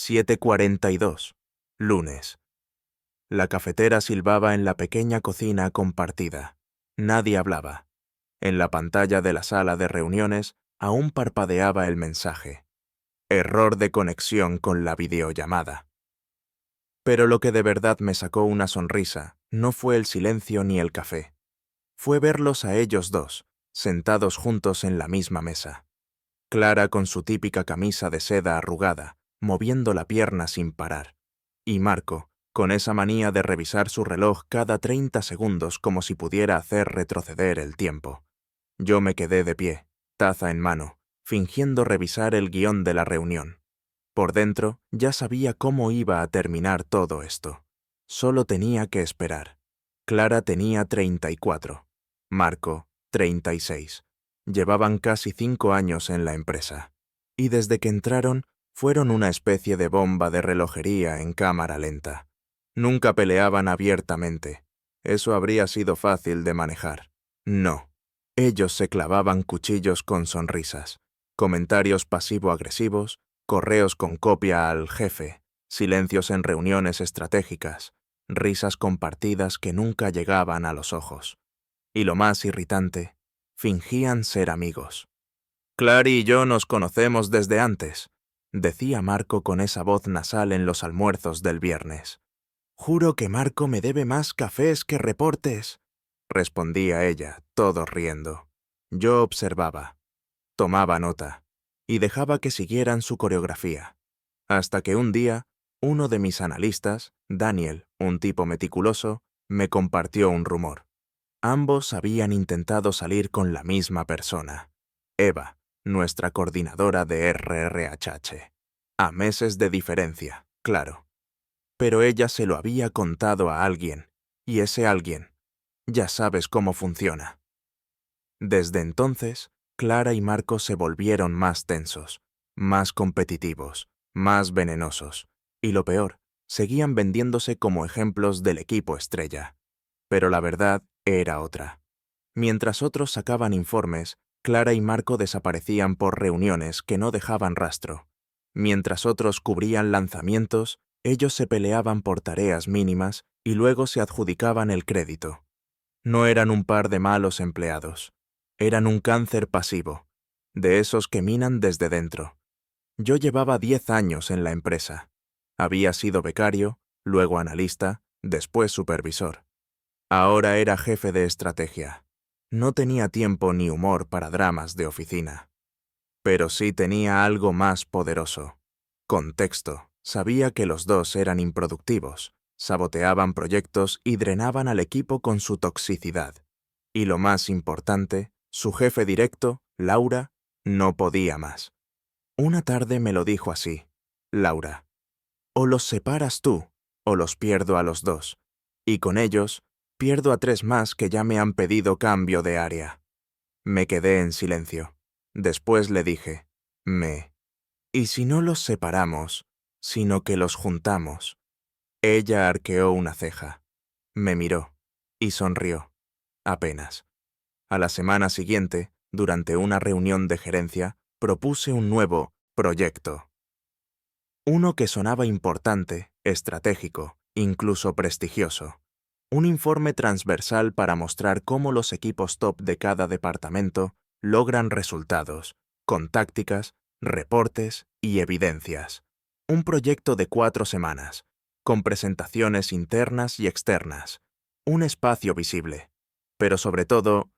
7:42, lunes. La cafetera silbaba en la pequeña cocina compartida. Nadie hablaba. En la pantalla de la sala de reuniones aún parpadeaba el mensaje. Error de conexión con la videollamada. Pero lo que de verdad me sacó una sonrisa no fue el silencio ni el café. Fue verlos a ellos dos, sentados juntos en la misma mesa. Clara con su típica camisa de seda arrugada, moviendo la pierna sin parar. Y Marco, con esa manía de revisar su reloj cada 30 segundos como si pudiera hacer retroceder el tiempo. Yo me quedé de pie, taza en mano, fingiendo revisar el guión de la reunión. Por dentro ya sabía cómo iba a terminar todo esto. Solo tenía que esperar. Clara tenía 34. Marco, 36. Llevaban casi 5 años en la empresa. Y desde que entraron, fueron una especie de bomba de relojería en cámara lenta. Nunca peleaban abiertamente. Eso habría sido fácil de manejar. No. Ellos se clavaban cuchillos con sonrisas, comentarios pasivo-agresivos, correos con copia al jefe, silencios en reuniones estratégicas, risas compartidas que nunca llegaban a los ojos. Y lo más irritante, fingían ser amigos. «Clary y yo nos conocemos desde antes», decía Marco con esa voz nasal en los almuerzos del viernes. «Juro que Marco me debe más cafés que reportes», respondía ella, todos riendo. Yo observaba, tomaba nota, y dejaba que siguieran su coreografía. Hasta que un día, uno de mis analistas, Daniel, un tipo meticuloso, me compartió un rumor. Ambos habían intentado salir con la misma persona, Eva, nuestra coordinadora de RRHH. A meses de diferencia, claro. Pero ella se lo había contado a alguien, y ese alguien, ya sabes cómo funciona. Desde entonces, Clara y Marco se volvieron más tensos, más competitivos, más venenosos, y lo peor, seguían vendiéndose como ejemplos del equipo estrella. Pero la verdad era otra. Mientras otros sacaban informes, Clara y Marco desaparecían por reuniones que no dejaban rastro. Mientras otros cubrían lanzamientos, ellos se peleaban por tareas mínimas y luego se adjudicaban el crédito. No eran un par de malos empleados. Eran un cáncer pasivo, de esos que minan desde dentro. Yo llevaba 10 años en la empresa. Había sido becario, luego analista, después supervisor. Ahora era jefe de estrategia. No tenía tiempo ni humor para dramas de oficina. Pero sí tenía algo más poderoso. Contexto. Sabía que los dos eran improductivos, saboteaban proyectos y drenaban al equipo con su toxicidad. Y lo más importante, su jefe directo, Laura, no podía más. Una tarde me lo dijo así: «Laura, o los separas tú, o los pierdo a los dos. Y con ellos, pierdo a 3 más que ya me han pedido cambio de área». Me quedé en silencio. Después le dije: «¿Y si no los separamos, sino que los juntamos?» Ella arqueó una ceja. Me miró y sonrió. Apenas. A la semana siguiente, durante una reunión de gerencia, propuse un nuevo proyecto. Uno que sonaba importante, estratégico, incluso prestigioso. Un informe transversal para mostrar cómo los equipos top de cada departamento logran resultados, con tácticas, reportes y evidencias. Un proyecto de 4 semanas, con presentaciones internas y externas. Un espacio visible, pero sobre todo,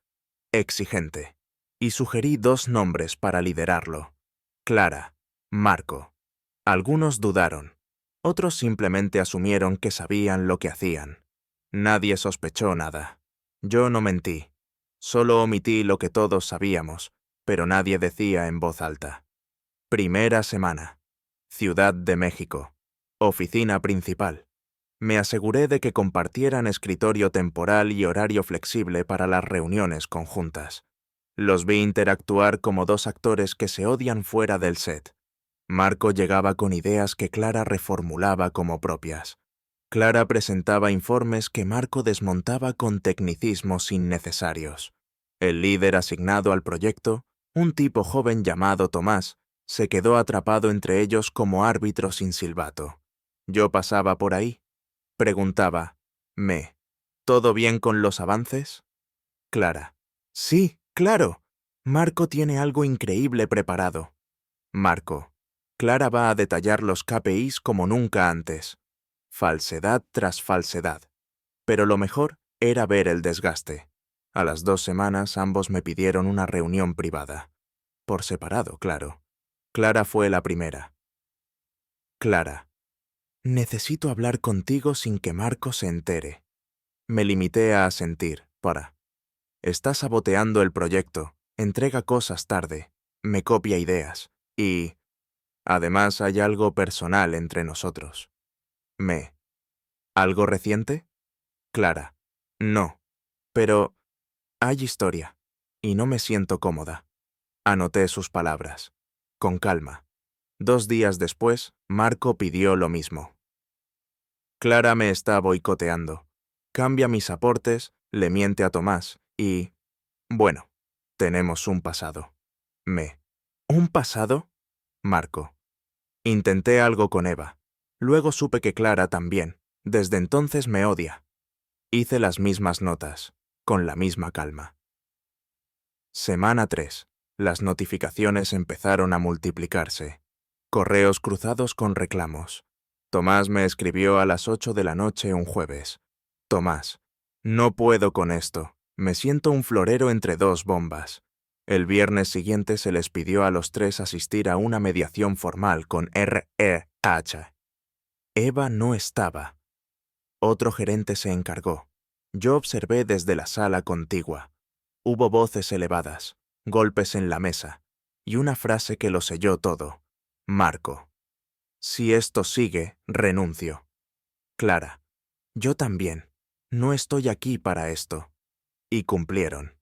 exigente. Y sugerí 2 nombres para liderarlo: Clara, Marco. Algunos dudaron. Otros simplemente asumieron que sabían lo que hacían. Nadie sospechó nada. Yo no mentí. Solo omití lo que todos sabíamos, pero nadie decía en voz alta. Primera semana. Ciudad de México. Oficina principal. Me aseguré de que compartieran escritorio temporal y horario flexible para las reuniones conjuntas. Los vi interactuar como 2 actores que se odian fuera del set. Marco llegaba con ideas que Clara reformulaba como propias. Clara presentaba informes que Marco desmontaba con tecnicismos innecesarios. El líder asignado al proyecto, un tipo joven llamado Tomás, Se quedó atrapado entre ellos como árbitro sin silbato. Yo pasaba por ahí. Preguntaba, ¿todo bien con los avances? Clara, sí, claro. Marco tiene algo increíble preparado. Marco, Clara va a detallar los KPIs como nunca antes. Falsedad tras falsedad. Pero lo mejor era ver el desgaste. A las 2 semanas ambos me pidieron una reunión privada. Por separado, claro. Clara fue la primera. Clara, necesito hablar contigo sin que Marco se entere. Me limité a asentir, Está saboteando el proyecto, entrega cosas tarde, me copia ideas, y... Además hay algo personal entre nosotros. ¿Algo reciente? Clara, no. Pero hay historia, y no me siento cómoda. Anoté sus palabras. Con calma. 2 días después, Marco pidió lo mismo. Clara me está boicoteando. Cambia mis aportes, le miente a Tomás y... Bueno, tenemos un pasado. ¿Un pasado? Marco. Intenté algo con Eva. Luego supe que Clara también. Desde entonces me odia. Hice las mismas notas, con la misma calma. Semana 3. Las notificaciones empezaron a multiplicarse. Correos cruzados con reclamos. Tomás me escribió a las 8 de la noche un jueves. Tomás, no puedo con esto. Me siento un florero entre 2 bombas. El viernes siguiente se les pidió a los 3 asistir a una mediación formal con REH. Eva no estaba. Otro gerente se encargó. Yo observé desde la sala contigua. Hubo voces elevadas, golpes en la mesa, y una frase que lo selló todo. Marco. Si esto sigue, renuncio. Clara. Yo también. No estoy aquí para esto. Y cumplieron.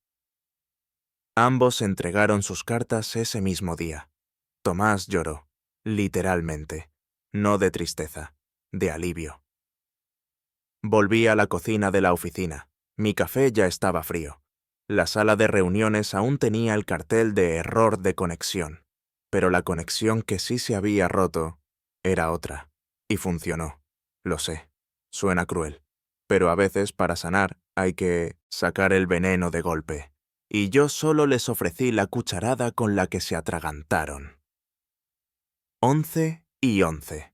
Ambos entregaron sus cartas ese mismo día. Tomás lloró, literalmente, no de tristeza, de alivio. Volví a la cocina de la oficina. Mi café ya estaba frío. La sala de reuniones aún tenía el cartel de error de conexión, pero la conexión que sí se había roto era otra, y funcionó. Lo sé, suena cruel, pero a veces para sanar hay que sacar el veneno de golpe. Y yo solo les ofrecí la cucharada con la que se atragantaron. 11:11.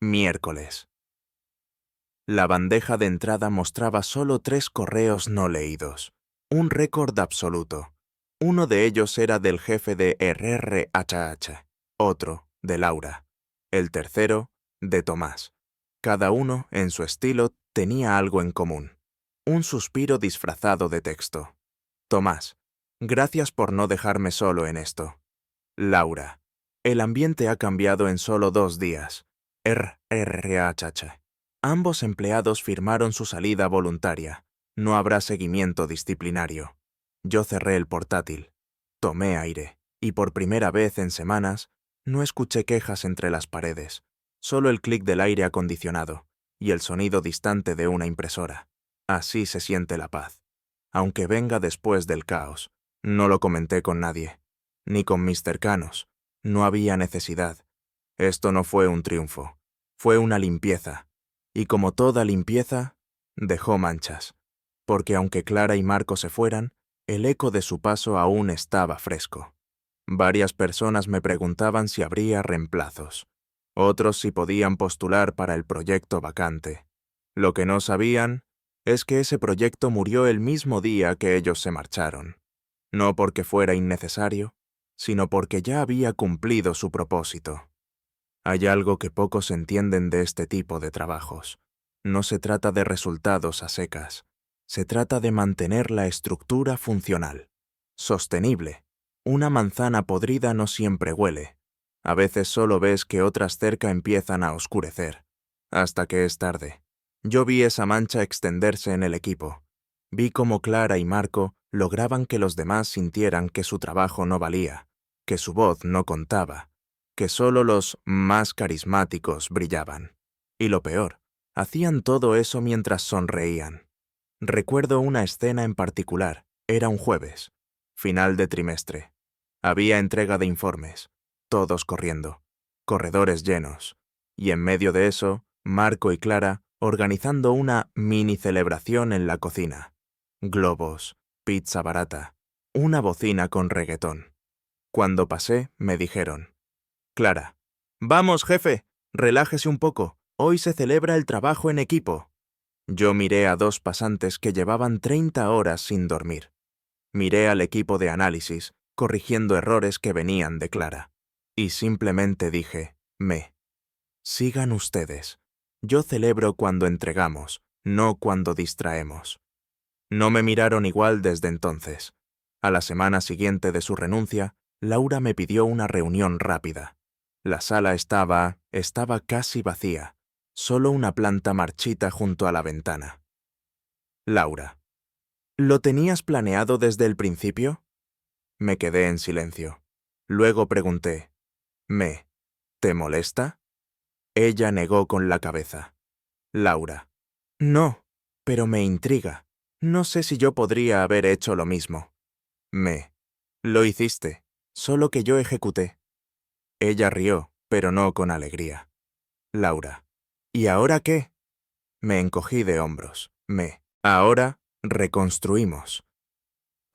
Miércoles. La bandeja de entrada mostraba solo 3 correos no leídos. Un récord absoluto. Uno de ellos era del jefe de RRHH, otro de Laura, el tercero de Tomás. Cada uno, en su estilo, tenía algo en común. Un suspiro disfrazado de texto. Tomás, gracias por no dejarme solo en esto. Laura, el ambiente ha cambiado en solo 2 días. RRHH. Ambos empleados firmaron su salida voluntaria. No habrá seguimiento disciplinario. Yo cerré el portátil. Tomé aire. Y por primera vez en semanas, no escuché quejas entre las paredes. Solo el clic del aire acondicionado y el sonido distante de una impresora. Así se siente la paz. Aunque venga después del caos. No lo comenté con nadie. Ni con mis cercanos. No había necesidad. Esto no fue un triunfo. Fue una limpieza. Y como toda limpieza, dejó manchas, porque aunque Clara y Marco se fueran, el eco de su paso aún estaba fresco. Varias personas me preguntaban si habría reemplazos, otros si podían postular para el proyecto vacante. Lo que no sabían es que ese proyecto murió el mismo día que ellos se marcharon, no porque fuera innecesario, sino porque ya había cumplido su propósito. Hay algo que pocos entienden de este tipo de trabajos. No se trata de resultados a secas. Se trata de mantener la estructura funcional. Sostenible. Una manzana podrida no siempre huele. A veces solo ves que otras cerca empiezan a oscurecer. Hasta que es tarde. Yo vi esa mancha extenderse en el equipo. Vi cómo Clara y Marco lograban que los demás sintieran que su trabajo no valía, que su voz no contaba, que solo los más carismáticos brillaban. Y lo peor, hacían todo eso mientras sonreían. Recuerdo una escena en particular. Era un jueves, final de trimestre. Había entrega de informes, todos corriendo, corredores llenos, y en medio de eso, Marco y Clara organizando una mini celebración en la cocina. Globos, pizza barata, una bocina con reggaetón. Cuando pasé, me dijeron: Clara, vamos, jefe, relájese un poco, hoy se celebra el trabajo en equipo. Yo miré a dos pasantes que llevaban 30 horas sin dormir. Miré al equipo de análisis, corrigiendo errores que venían de Clara. Y simplemente dije: sigan ustedes. Yo celebro cuando entregamos, no cuando distraemos. No me miraron igual desde entonces. A la semana siguiente de su renuncia, Laura me pidió una reunión rápida. La sala estaba casi vacía, solo una planta marchita junto a la ventana. Laura: ¿lo tenías planeado desde el principio? Me quedé en silencio. Luego pregunté: ¿te molesta? Ella negó con la cabeza. Laura: no, pero me intriga. No sé si yo podría haber hecho lo mismo. Lo hiciste, solo que yo ejecuté. Ella rió, pero no con alegría. Laura: ¿y ahora qué? Me encogí de hombros. Ahora reconstruimos.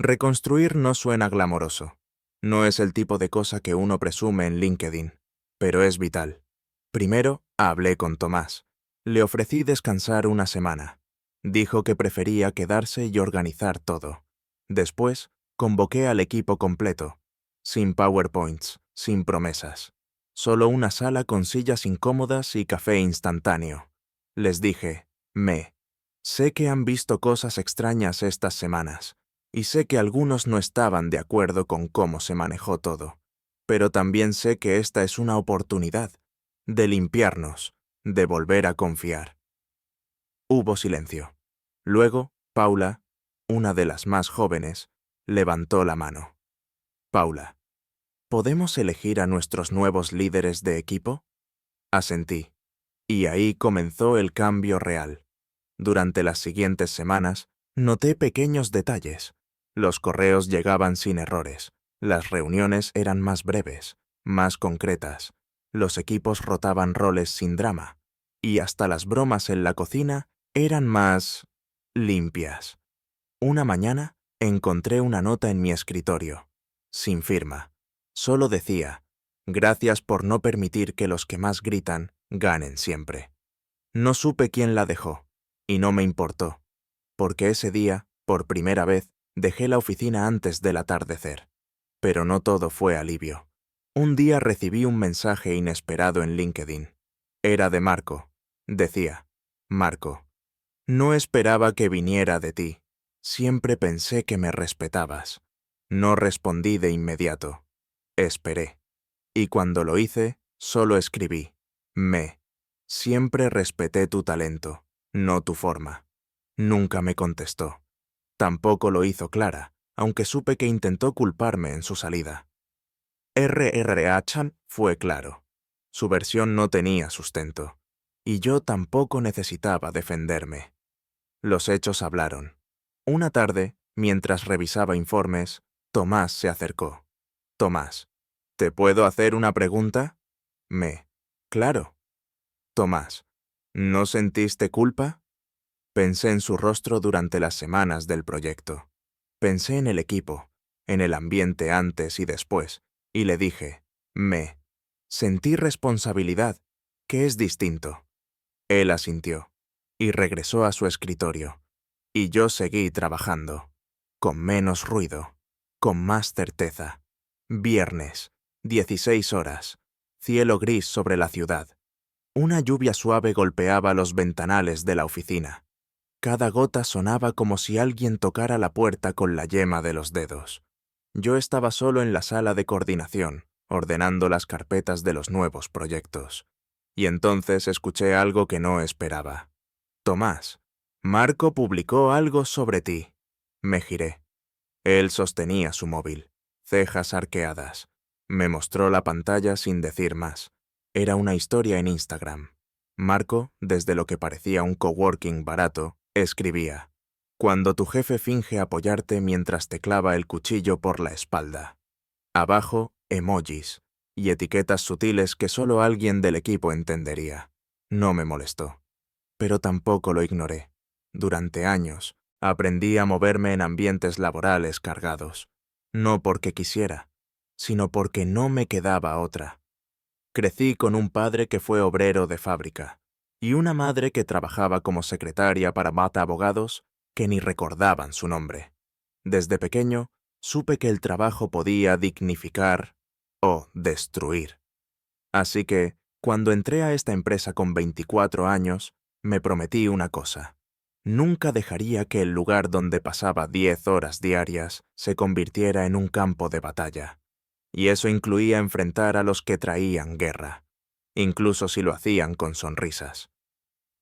Reconstruir no suena glamoroso. No es el tipo de cosa que uno presume en LinkedIn, pero es vital. Primero, hablé con Tomás. Le ofrecí descansar una semana. Dijo que prefería quedarse y organizar todo. Después, convoqué al equipo completo. Sin PowerPoints, sin promesas. Solo una sala con sillas incómodas y café instantáneo. Les dije: sé que han visto cosas extrañas estas semanas, y sé que algunos no estaban de acuerdo con cómo se manejó todo, pero también sé que esta es una oportunidad de limpiarnos, de volver a confiar. Hubo silencio. Luego, Paula, una de las más jóvenes, levantó la mano. Paula: ¿podemos elegir a nuestros nuevos líderes de equipo? Asentí. Y ahí comenzó el cambio real. Durante las siguientes semanas, noté pequeños detalles. Los correos llegaban sin errores. Las reuniones eran más breves, más concretas. Los equipos rotaban roles sin drama. Y hasta las bromas en la cocina eran más limpias. Una mañana encontré una nota en mi escritorio, sin firma. Solo decía: gracias por no permitir que los que más gritan ganen siempre. No supe quién la dejó, y no me importó, porque ese día, por primera vez, dejé la oficina antes del atardecer. Pero no todo fue alivio. Un día recibí un mensaje inesperado en LinkedIn. Era de Marco. Decía: Marco, no esperaba que viniera de ti. Siempre pensé que me respetabas. No respondí de inmediato. Esperé. Y cuando lo hice, solo escribí: siempre respeté tu talento, no tu forma. Nunca me contestó. Tampoco lo hizo Clara, aunque supe que intentó culparme en su salida. RRH fue claro. Su versión no tenía sustento, y yo tampoco necesitaba defenderme. Los hechos hablaron. Una tarde, mientras revisaba informes, Tomás se acercó. Tomás: ¿te puedo hacer una pregunta? Claro. Tomás: ¿no sentiste culpa? Pensé en su rostro durante las semanas del proyecto. Pensé en el equipo, en el ambiente antes y después, y le dije: sentí responsabilidad, que es distinto. Él asintió, y regresó a su escritorio, y yo seguí trabajando, con menos ruido, con más certeza. Viernes, 16 horas, cielo gris sobre la ciudad. Una lluvia suave golpeaba los ventanales de la oficina. Cada gota sonaba como si alguien tocara la puerta con la yema de los dedos. Yo estaba solo en la sala de coordinación, ordenando las carpetas de los nuevos proyectos. Y entonces escuché algo que no esperaba. Tomás, Marco publicó algo sobre ti. Me giré. Él sostenía su móvil, cejas arqueadas. Me mostró la pantalla sin decir más. Era una historia en Instagram. Marco, desde lo que parecía un coworking barato, escribía: cuando tu jefe finge apoyarte mientras te clava el cuchillo por la espalda. Abajo, emojis y etiquetas sutiles que solo alguien del equipo entendería. No me molestó, pero tampoco lo ignoré. Durante años, aprendí a moverme en ambientes laborales cargados, no porque quisiera, sino porque no me quedaba otra. Crecí con un padre que fue obrero de fábrica y una madre que trabajaba como secretaria para matabogados que ni recordaban su nombre. Desde pequeño, supe que el trabajo podía dignificar o destruir. Así que, cuando entré a esta empresa con 24 años, me prometí una cosa. Nunca dejaría que el lugar donde pasaba 10 horas diarias se convirtiera en un campo de batalla. Y eso incluía enfrentar a los que traían guerra, incluso si lo hacían con sonrisas.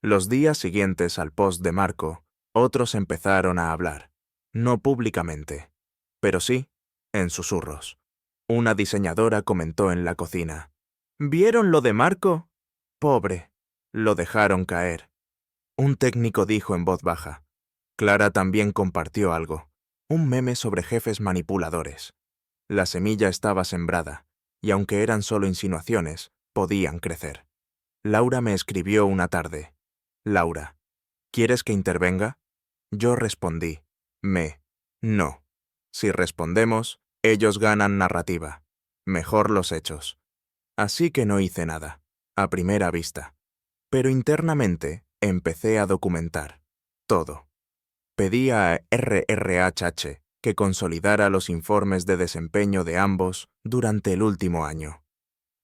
Los días siguientes al post de Marco, otros empezaron a hablar, no públicamente, pero sí en susurros. Una diseñadora comentó en la cocina: ¿vieron lo de Marco? Pobre, lo dejaron caer. Un técnico dijo en voz baja. Clara también compartió algo, un meme sobre jefes manipuladores. La semilla estaba sembrada, y aunque eran solo insinuaciones, podían crecer. Laura me escribió una tarde. Laura, ¿quieres que intervenga? Yo respondí. No. Si respondemos, ellos ganan narrativa. Mejor los hechos. Así que no hice nada, a primera vista. Pero internamente empecé a documentar. Todo. Pedí a RRHH que consolidara los informes de desempeño de ambos durante el último año.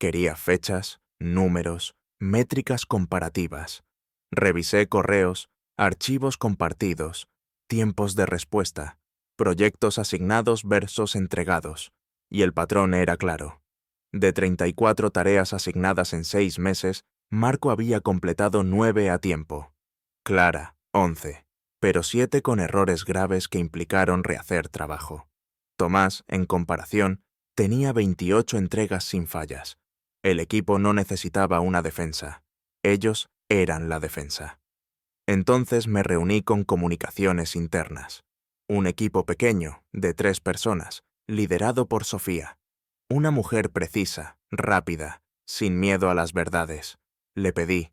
Quería fechas, números, métricas comparativas. Revisé correos, archivos compartidos, tiempos de respuesta, proyectos asignados versus entregados, y el patrón era claro. De 34 tareas asignadas en 6 meses, Marco había completado 9 a tiempo. Clara, 11, pero 7 con errores graves que implicaron rehacer trabajo. Tomás, en comparación, tenía 28 entregas sin fallas. El equipo no necesitaba una defensa. Ellos eran la defensa. Entonces me reuní con comunicaciones internas. Un equipo pequeño, de 3 personas, liderado por Sofía. Una mujer precisa, rápida, sin miedo a las verdades. Le pedí,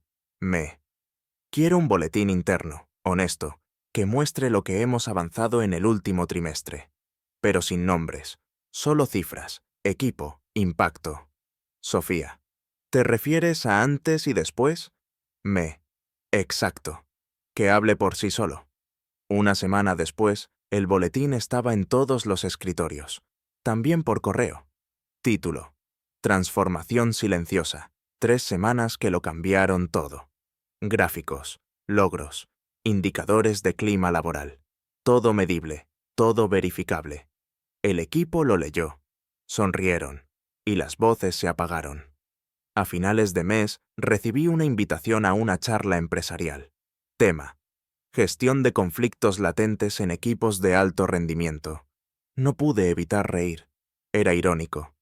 quiero un boletín interno, honesto, que muestre lo que hemos avanzado en el último trimestre. Pero sin nombres, solo cifras, equipo, impacto. Sofía, ¿te refieres a antes y después? Exacto. Que hable por sí solo. Una semana después, el boletín estaba en todos los escritorios, también por correo. Título: Transformación silenciosa. 3 semanas que lo cambiaron todo. Gráficos, logros, indicadores de clima laboral. Todo medible, todo verificable. El equipo lo leyó. Sonrieron, y las voces se apagaron. A finales de mes, recibí una invitación a una charla empresarial. Tema: Gestión de conflictos latentes en equipos de alto rendimiento. No pude evitar reír. Era irónico.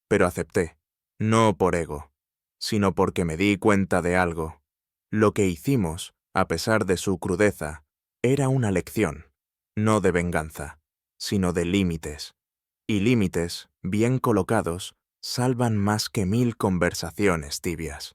Pero acepté, no por ego, sino porque me di cuenta de algo. Lo que hicimos, a pesar de su crudeza, era una lección, no de venganza, sino de límites. Y límites, bien colocados, salvan más que 1000 conversaciones tibias.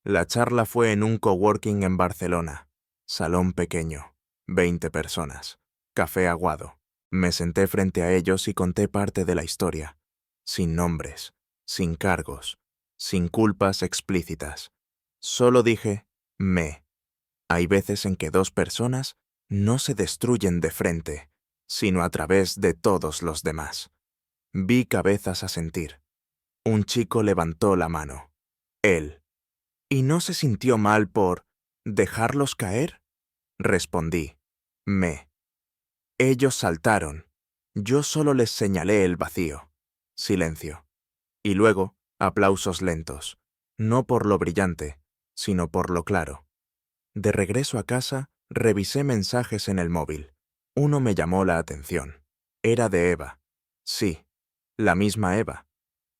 La charla fue en un coworking en Barcelona. Salón pequeño, 20 personas, café aguado. Me senté frente a ellos y conté parte de la historia, sin nombres, sin cargos, sin culpas explícitas. Solo dije, Hay veces en que 2 personas no se destruyen de frente, sino a través de todos los demás. Vi cabezas asentir. Un chico levantó la mano. Él. ¿Y no se sintió mal por dejarlos caer? Respondí, Ellos saltaron. Yo solo les señalé el vacío. Silencio. Y luego, aplausos lentos. No por lo brillante, sino por lo claro. De regreso a casa, revisé mensajes en el móvil. Uno me llamó la atención. Era de Eva. Sí, la misma Eva.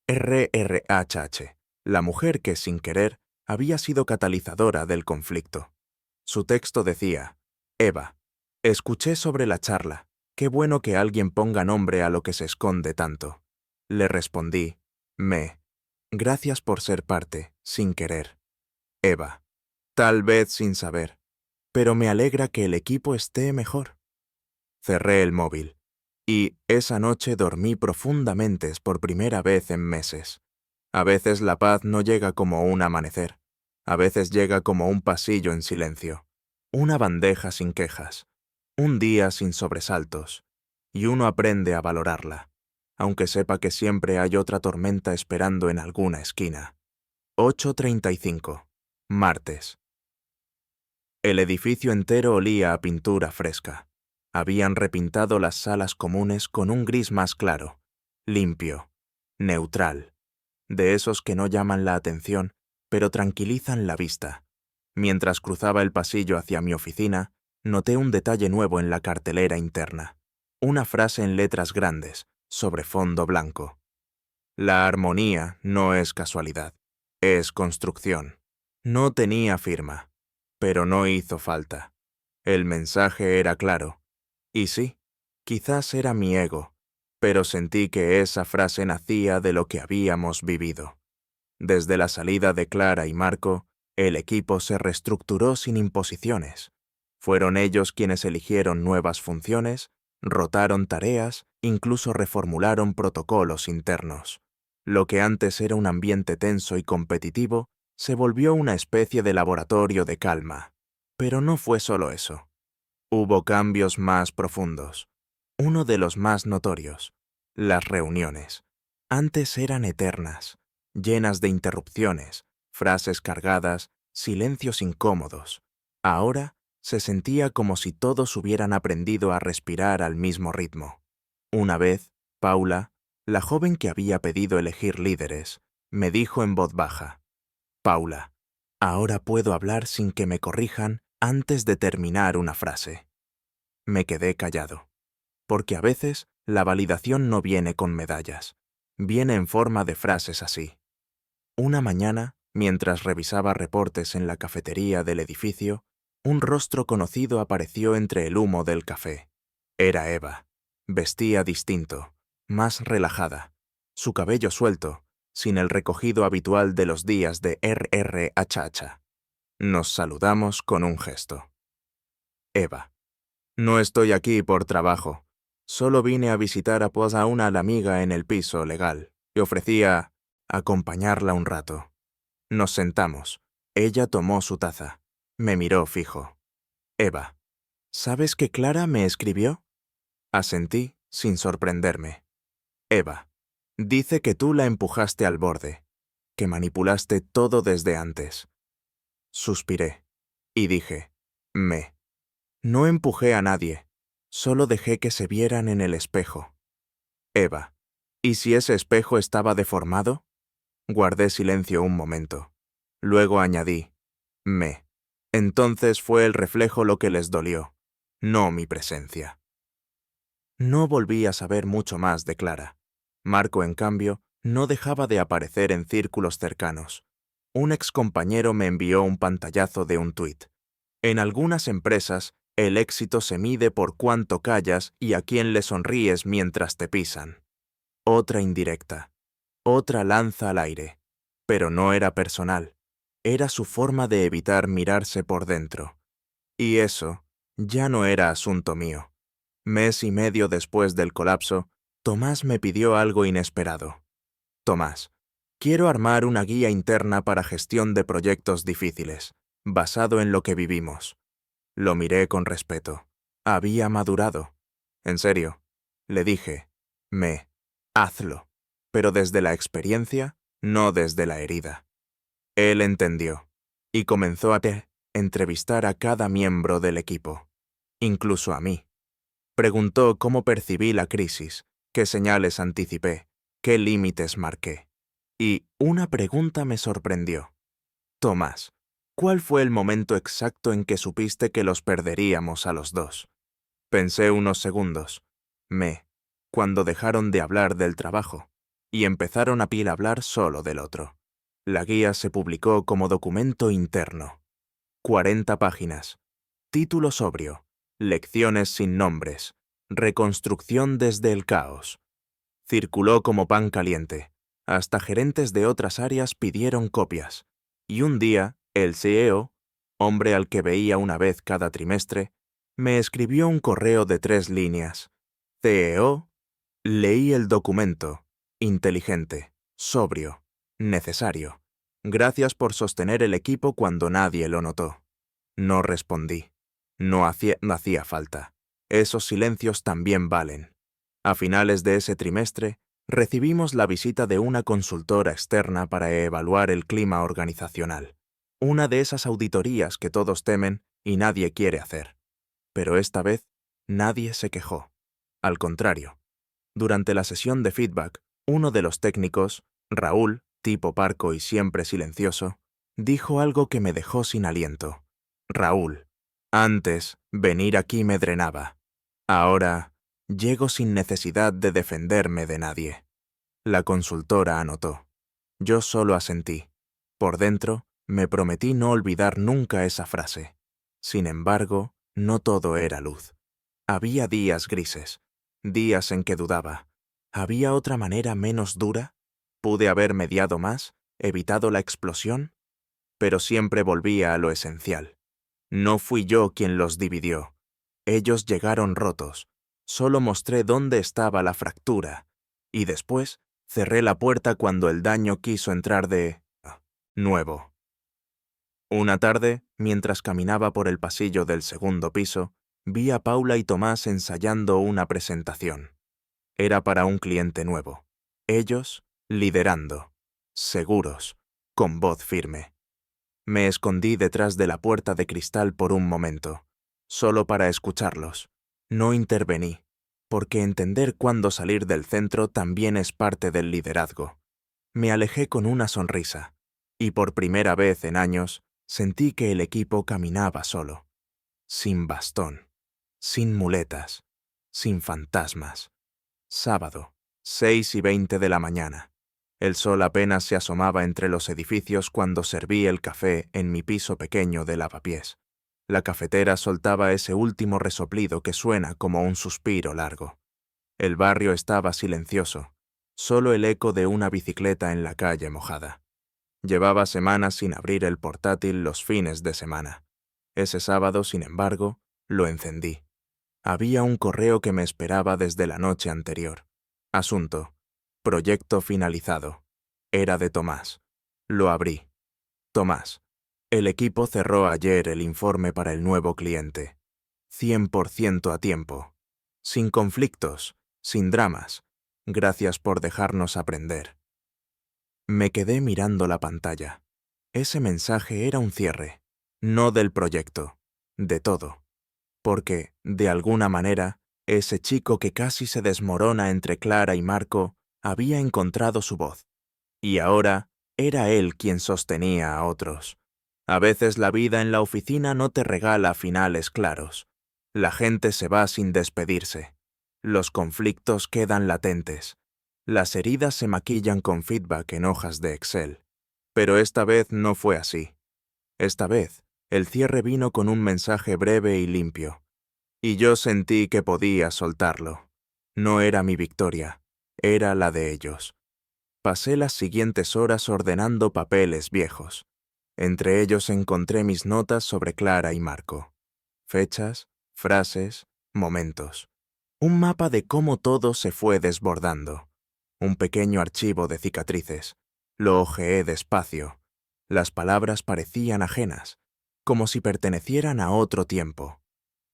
RRHH, la mujer que, sin querer, había sido catalizadora del conflicto. Su texto decía: Eva, escuché sobre la charla. Qué bueno que alguien ponga nombre a lo que se esconde tanto. Le respondí, gracias por ser parte, sin querer. Eva, tal vez sin saber, pero me alegra que el equipo esté mejor. Cerré el móvil, y esa noche dormí profundamente por primera vez en meses. A veces la paz no llega como un amanecer, a veces llega como un pasillo en silencio, una bandeja sin quejas, un día sin sobresaltos, y uno aprende a valorarla, aunque sepa que siempre hay otra tormenta esperando en alguna esquina. 8:35, martes. El edificio entero olía a pintura fresca. Habían repintado las salas comunes con un gris más claro, limpio, neutral, de esos que no llaman la atención, pero tranquilizan la vista. Mientras cruzaba el pasillo hacia mi oficina, noté un detalle nuevo en la cartelera interna. Una frase en letras grandes, sobre fondo blanco. La armonía no es casualidad, es construcción. No tenía firma, pero no hizo falta. El mensaje era claro. Y sí, quizás era mi ego, pero sentí que esa frase nacía de lo que habíamos vivido. Desde la salida de Clara y Marco, el equipo se reestructuró sin imposiciones. Fueron ellos quienes eligieron nuevas funciones, rotaron tareas, incluso reformularon protocolos internos. Lo que antes era un ambiente tenso y competitivo, se volvió una especie de laboratorio de calma. Pero no fue solo eso. Hubo cambios más profundos. Uno de los más notorios, las reuniones. Antes eran eternas, llenas de interrupciones, frases cargadas, silencios incómodos. Ahora se sentía como si todos hubieran aprendido a respirar al mismo ritmo. Una vez, Paula, la joven que había pedido elegir líderes, me dijo en voz baja, Paula, ahora puedo hablar sin que me corrijan antes de terminar una frase. Me quedé callado, porque a veces la validación no viene con medallas, viene en forma de frases así. Una mañana, mientras revisaba reportes en la cafetería del edificio, un rostro conocido apareció entre el humo del café. Era Eva. Vestía distinto, más relajada, su cabello suelto, sin el recogido habitual de los días de RRHH. Nos saludamos con un gesto. Eva. No estoy aquí por trabajo. Solo vine a visitar a una amiga en el piso legal y ofrecía acompañarla un rato. Nos sentamos. Ella tomó su taza. Me miró fijo. Eva, ¿sabes que Clara me escribió? Asentí, sin sorprenderme. Eva, dice que tú la empujaste al borde, que manipulaste todo desde antes. Suspiré y dije, no empujé a nadie, solo dejé que se vieran en el espejo. Eva, ¿y si ese espejo estaba deformado? Guardé silencio un momento. Luego añadí, entonces fue el reflejo lo que les dolió, no mi presencia. No volví a saber mucho más de Clara. Marco, en cambio, no dejaba de aparecer en círculos cercanos. Un excompañero me envió un pantallazo de un tuit. En algunas empresas, el éxito se mide por cuánto callas y a quién le sonríes mientras te pisan. Otra indirecta. Otra lanza al aire. Pero no era personal. Era su forma de evitar mirarse por dentro. Y eso ya no era asunto mío. Mes y medio después del colapso, Tomás me pidió algo inesperado. Tomás, quiero armar una guía interna para gestión de proyectos difíciles, basado en lo que vivimos. Lo miré con respeto. Había madurado. En serio, le dije, hazlo, pero desde la experiencia, no desde la herida. Él entendió, y comenzó a entrevistar a cada miembro del equipo, incluso a mí. Preguntó cómo percibí la crisis, qué señales anticipé, qué límites marqué. Y una pregunta me sorprendió. Tomás, ¿cuál fue el momento exacto en que supiste que los perderíamos a los dos? Pensé unos segundos. Cuando dejaron de hablar del trabajo y empezaron a hablar solo del otro. La guía se publicó como documento interno. 40 páginas. Título sobrio. Lecciones sin nombres. Reconstrucción desde el caos. Circuló como pan caliente. Hasta gerentes de otras áreas pidieron copias. Y un día, el CEO, hombre al que veía una vez cada trimestre, me escribió un correo de 3 líneas. CEO, leí el documento. Inteligente, sobrio, necesario. Gracias por sostener el equipo cuando nadie lo notó. No respondí. No hacía falta. Esos silencios también valen. A finales de ese trimestre, recibimos la visita de una consultora externa para evaluar el clima organizacional. Una de esas auditorías que todos temen y nadie quiere hacer. Pero esta vez, nadie se quejó. Al contrario, durante la sesión de feedback, uno de los técnicos, Raúl, tipo parco y siempre silencioso, dijo algo que me dejó sin aliento. Raúl, antes, venir aquí me drenaba. Ahora, llego sin necesidad de defenderme de nadie. La consultora anotó. Yo solo asentí. Por dentro, me prometí no olvidar nunca esa frase. Sin embargo, no todo era luz. Había días grises, días en que dudaba. ¿Había otra manera menos dura? ¿Pude haber mediado más, evitado la explosión? Pero siempre volvía a lo esencial. No fui yo quien los dividió. Ellos llegaron rotos. Solo mostré dónde estaba la fractura. Y después cerré la puerta cuando el daño quiso entrar de nuevo. Una tarde, mientras caminaba por el pasillo del segundo piso, vi a Paula y Tomás ensayando una presentación. Era para un cliente nuevo. Ellos, liderando, seguros, con voz firme. Me escondí detrás de la puerta de cristal por un momento, solo para escucharlos. No intervení, porque entender cuándo salir del centro también es parte del liderazgo. Me alejé con una sonrisa, y por primera vez en años sentí que el equipo caminaba solo, sin bastón, sin muletas, sin fantasmas. Sábado, 6:20 de la mañana. El sol apenas se asomaba entre los edificios cuando serví el café en mi piso pequeño de lavapiés. La cafetera soltaba ese último resoplido que suena como un suspiro largo. El barrio estaba silencioso, solo el eco de una bicicleta en la calle mojada. Llevaba semanas sin abrir el portátil los fines de semana. Ese sábado, sin embargo, lo encendí. Había un correo que me esperaba desde la noche anterior. Asunto: proyecto finalizado. Era de Tomás. Lo abrí. Tomás. El equipo cerró ayer el informe para el nuevo cliente. 100% a tiempo. Sin conflictos, sin dramas. Gracias por dejarnos aprender. Me quedé mirando la pantalla. Ese mensaje era un cierre, no del proyecto, de todo. Porque, de alguna manera, ese chico que casi se desmorona entre Clara y Marco había encontrado su voz. Y ahora era él quien sostenía a otros. A veces la vida en la oficina no te regala finales claros. La gente se va sin despedirse. Los conflictos quedan latentes. Las heridas se maquillan con feedback en hojas de Excel. Pero esta vez no fue así. Esta vez, el cierre vino con un mensaje breve y limpio. Y yo sentí que podía soltarlo. No era mi victoria, era la de ellos. Pasé las siguientes horas ordenando papeles viejos. Entre ellos encontré mis notas sobre Clara y Marco. Fechas, frases, momentos. Un mapa de cómo todo se fue desbordando. Un pequeño archivo de cicatrices. Lo hojeé despacio. Las palabras parecían ajenas, como si pertenecieran a otro tiempo.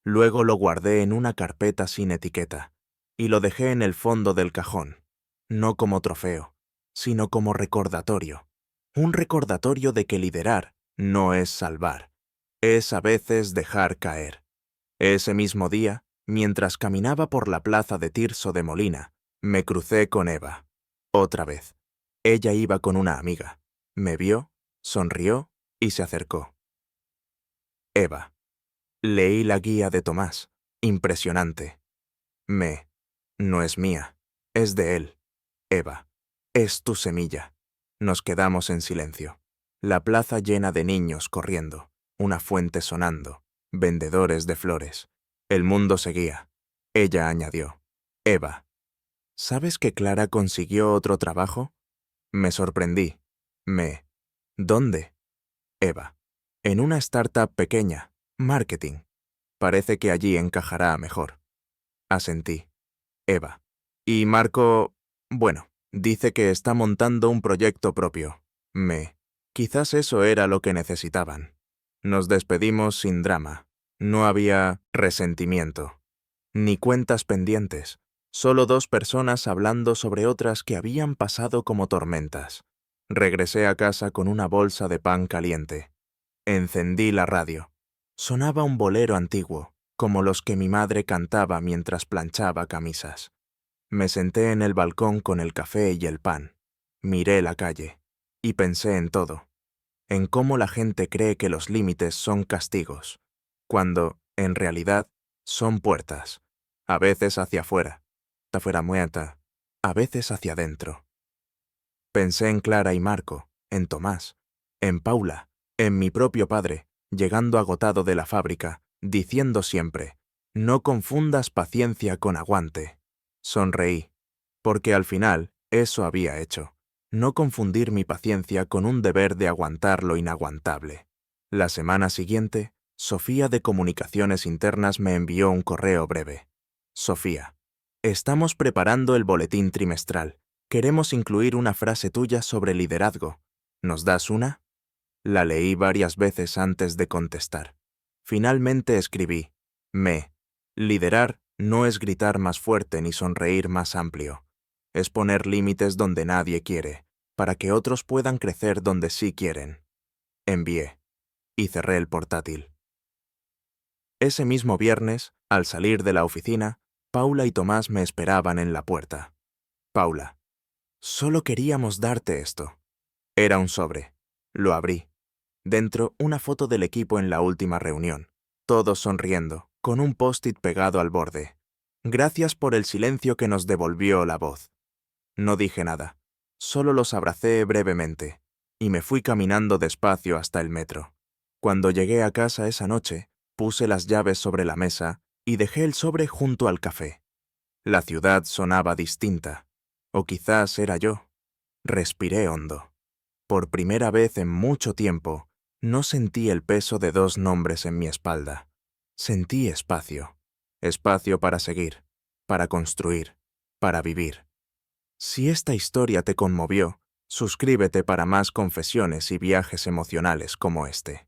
Luego lo guardé en una carpeta sin etiqueta, y lo dejé en el fondo del cajón, no como trofeo, sino como recordatorio. Un recordatorio de que liderar no es salvar, es a veces dejar caer. Ese mismo día, mientras caminaba por la plaza de Tirso de Molina, me crucé con Eva. Otra vez. Ella iba con una amiga. Me vio, sonrió y se acercó. Eva. Leí la guía de Tomás. Impresionante. No es mía. Es de él. Eva. Es tu semilla. Nos quedamos en silencio. La plaza llena de niños corriendo, una fuente sonando, vendedores de flores. El mundo seguía. Ella añadió. Eva. ¿Sabes que Clara consiguió otro trabajo? Me sorprendí. ¿Dónde? Eva. En una startup pequeña, marketing. Parece que allí encajará mejor. Asentí. Eva. Y Marco, bueno, dice que está montando un proyecto propio. Quizás eso era lo que necesitaban. Nos despedimos sin drama. No había resentimiento, ni cuentas pendientes, solo dos personas hablando sobre otras que habían pasado como tormentas. Regresé a casa con una bolsa de pan caliente. Encendí la radio. Sonaba un bolero antiguo, como los que mi madre cantaba mientras planchaba camisas. Me senté en el balcón con el café y el pan. Miré la calle. Y pensé en todo. En cómo la gente cree que los límites son castigos, cuando, en realidad, son puertas. A veces hacia afuera, afuera muerta, a veces hacia adentro. Pensé en Clara y Marco, en Tomás, en Paula, en mi propio padre, llegando agotado de la fábrica, diciendo siempre, no confundas paciencia con aguante. Sonreí, porque al final eso había hecho, no confundir mi paciencia con un deber de aguantar lo inaguantable. La semana siguiente, Sofía de Comunicaciones Internas me envió un correo breve. Sofía, estamos preparando el boletín trimestral. Queremos incluir una frase tuya sobre liderazgo. ¿Nos das una? La leí varias veces antes de contestar. Finalmente escribí, liderar no es gritar más fuerte ni sonreír más amplio. Es poner límites donde nadie quiere, para que otros puedan crecer donde sí quieren. Envié. Y cerré el portátil. Ese mismo viernes, al salir de la oficina, Paula y Tomás me esperaban en la puerta. Paula. Solo queríamos darte esto. Era un sobre. Lo abrí. Dentro, una foto del equipo en la última reunión. Todos sonriendo, con un post-it pegado al borde. Gracias por el silencio que nos devolvió la voz. No dije nada. Solo los abracé brevemente. Y me fui caminando despacio hasta el metro. Cuando llegué a casa esa noche, puse las llaves sobre la mesa y dejé el sobre junto al café. La ciudad sonaba distinta. O quizás era yo. Respiré hondo. Por primera vez en mucho tiempo, no sentí el peso de dos nombres en mi espalda. Sentí espacio. Espacio para seguir, para construir, para vivir. Si esta historia te conmovió, suscríbete para más confesiones y viajes emocionales como este.